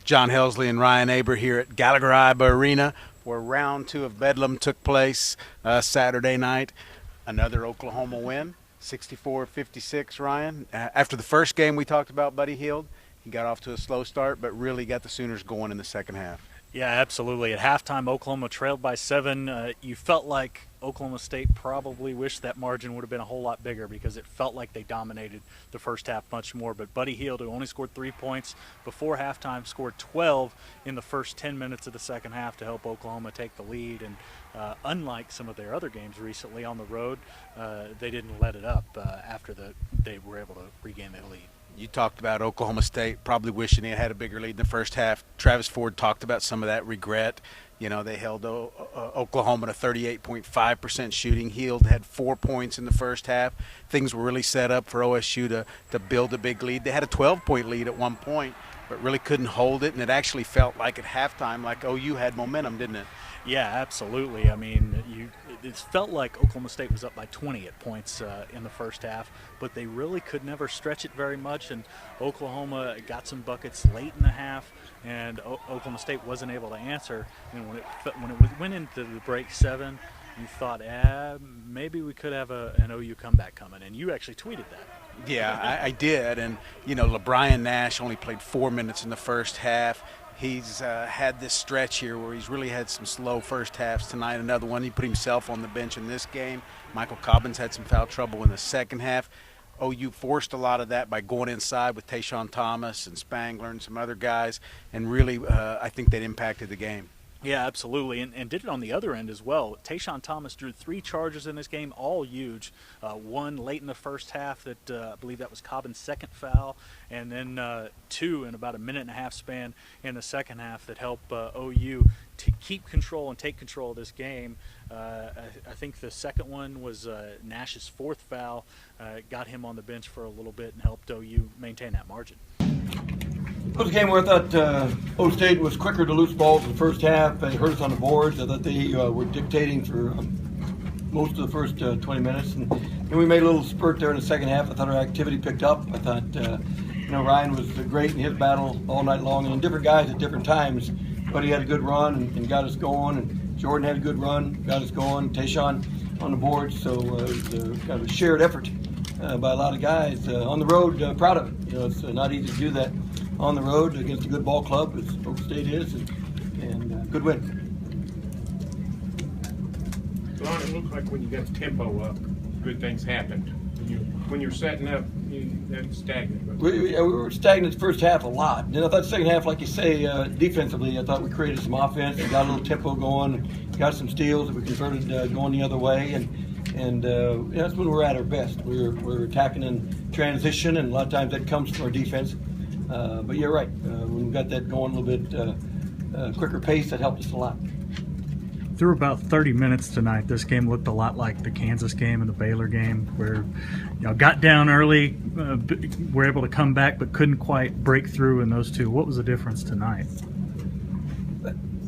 John Helsley and Ryan Aber here at Aber Arena, where round two of Bedlam took place Saturday night. Another Oklahoma win, 64-56, Ryan. After the first game we talked about Buddy Hield, he got off to a slow start, but really got the Sooners going in the second half. Yeah, absolutely. At halftime, Oklahoma trailed by 7. You felt like Oklahoma State probably wished that margin would have been a whole lot bigger because it felt like they dominated the first half much more. But Buddy Hield, who only scored 3 points before halftime, scored 12 in the first 10 minutes of the second half to help Oklahoma take the lead. And unlike some of their other games recently on the road, they didn't let it up after they were able to regain their lead. You talked about Oklahoma State probably wishing they had a bigger lead in the first half. Travis Ford talked about some of that regret. You know, they held Oklahoma to 38.5% shooting. Hield had 4 points in the first half. Things were really set up for OSU to build a big lead. They had a 12-point lead at one point, but really couldn't hold it, and it actually felt like at halftime like OU had momentum, didn't it? Yeah, absolutely. I mean, it felt like Oklahoma State was up by 20 at points in the first half, but they really could never stretch it very much, and Oklahoma got some buckets late in the half, and Oklahoma State wasn't able to answer. And when it went into the break 7, you thought, maybe we could have an OU comeback coming, and you actually tweeted that. Yeah, I did, and, you know, LeBron Nash only played 4 minutes in the first half. He's had this stretch here where he's really had some slow first halves. Tonight, another one. He put himself on the bench in this game. Michael Cobbins had some foul trouble in the second half. OU forced a lot of that by going inside with Tayshaun Thomas and Spangler and some other guys, and really I think that impacted the game. Yeah, absolutely, and did it on the other end as well. Tayshaun Thomas drew 3 charges in this game, all huge. One late in the first half that I believe that was Cobbins' second foul, and then 2 in about a minute and a half span in the second half that helped OU to keep control and take control of this game. I think the second one was Nash's 4th foul. Got him on the bench for a little bit and helped OU maintain that margin. It was a game where I thought O State was quicker to lose balls in the first half. They hurt us on the boards. I thought they were dictating for most of the first 20 minutes. And then we made a little spurt there in the second half. I thought our activity picked up. I thought, Ryan was great in his battle all night long. And different guys at different times. But he had a good run and got us going. And Jordan had a good run, got us going. Tayshaun on the board. So it was kind of a shared effort by a lot of guys. On the road, proud of it. You know, it's not easy to do that on the road against a good ball club, as Oklahoma State is, and good win. Lon, it looked like when you got the tempo up, good things happened. When you're setting up, that's stagnant. We were stagnant the first half a lot. And then I thought the second half, like you say, defensively, I thought we created some offense and got a little tempo going, got some steals that we converted going the other way, and that's when we're at our best. We're attacking in transition, and a lot of times that comes from our defense. But you're right. When we got that going a little bit quicker pace, that helped us a lot. Through about 30 minutes tonight, this game looked a lot like the Kansas game and the Baylor game, where got down early, were able to come back, but couldn't quite break through in those two. What was the difference tonight?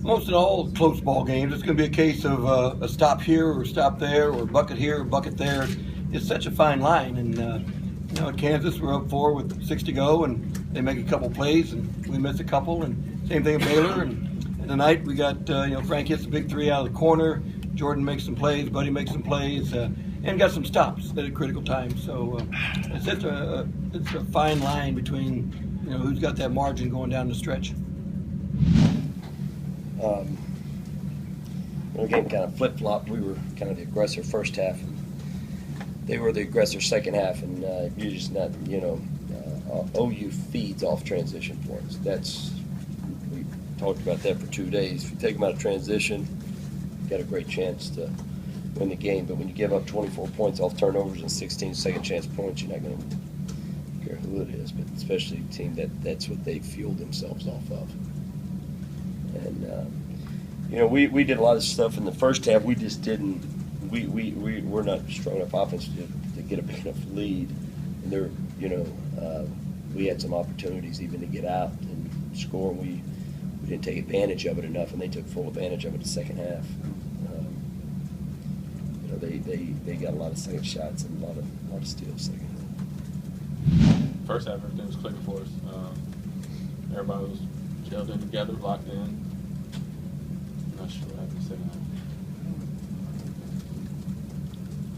Most of all close ball games, it's going to be a case of a stop here or a stop there, or a bucket here or a bucket there. It's such a fine line, and at Kansas, we're up 4 with 6 to go, and they make a couple plays, and we miss a couple, and same thing at Baylor. And tonight we got, Frank hits a big 3 out of the corner, Jordan makes some plays, Buddy makes some plays, and got some stops at a critical time. So it's a fine line between, who's got that margin going down the stretch. The game kind of flip-flopped. We were kind of the aggressor first half, and they were the aggressor second half, and you're just not, OU feeds off transition points. We talked about that for 2 days. If you take them out of transition, you got a great chance to win the game. But when you give up 24 points off turnovers and 16 second chance points, you're not going to care who it is, but especially a team that's what they fueled themselves off of. And, we did a lot of stuff in the first half. We just didn't. We're not strong enough offense to get a big enough lead, and there, we had some opportunities even to get out and score. And we didn't take advantage of it enough, and they took full advantage of it in the second half. They got a lot of second shots and a lot of steals second half. First half, everything was clicking for us. Everybody was gelled in together, locked in. I'm not sure what happened second half.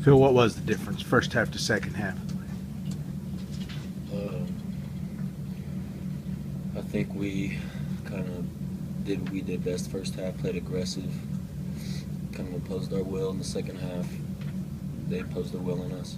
Phil, what was the difference first half to second half? I think we kind of did what we did best first half, played aggressive, kind of imposed our will in the second half. They imposed their will on us.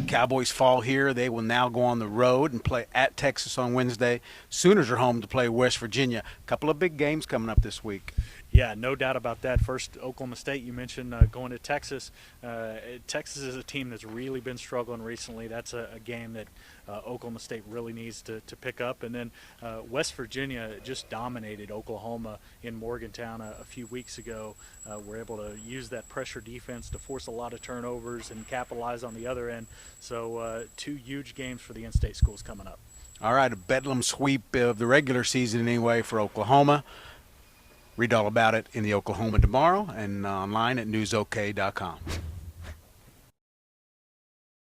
Cowboys fall here. They will now go on the road and play at Texas on Wednesday. Sooners are home to play West Virginia. A couple of big games coming up this week. Yeah, no doubt about that. First, Oklahoma State, you mentioned going to Texas. Texas is a team that's really been struggling recently. That's a game that Oklahoma State really needs to pick up. And then West Virginia just dominated Oklahoma in Morgantown a few weeks ago. We're able to use that pressure defense to force a lot of turnovers and capitalize on the other end. So two huge games for the in-state schools coming up. All right, a Bedlam sweep of the regular season anyway for Oklahoma. Read all about it in the Oklahoma tomorrow and online at newsok.com.